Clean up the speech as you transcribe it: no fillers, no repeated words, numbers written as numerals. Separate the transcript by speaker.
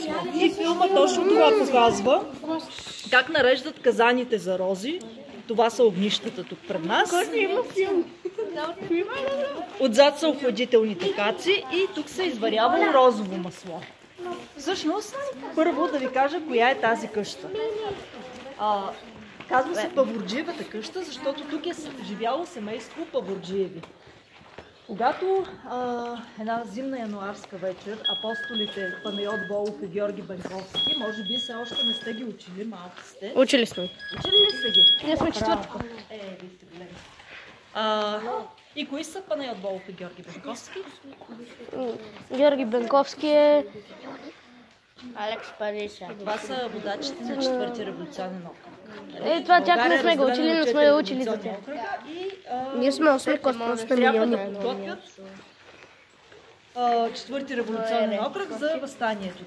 Speaker 1: масло. И филма точно това показва, как нареждат казаните за рози. Това са огнищата тук пред нас. Отзад са охладителните каци и тук се изварява розово масло. Всъщност, първо да ви кажа коя е тази къща. Казва се Павурджиевата къща, защото тук е живяло семейство Павурджиеви. Когато една зимна януарска вечер апостолите Панайот Волов и Георги Бенковски, може би все още не сте ги учили, малки сте.
Speaker 2: Учили сме.
Speaker 1: Учили ли сте ги?
Speaker 2: Ние сме четвъртко.
Speaker 1: Вие сте големи. И кои са Панайот Волов и Георги Бенковски?
Speaker 2: Георги Бенковски е... Алекс Париша.
Speaker 1: Това са водачите на четвърти революционен окръг.
Speaker 2: Това тях не сме го учили, но сме учили за тях. Ние сме 8 просто
Speaker 1: трябва
Speaker 2: милиони.
Speaker 1: да подготвят четвърти революционен окръг за въстанието.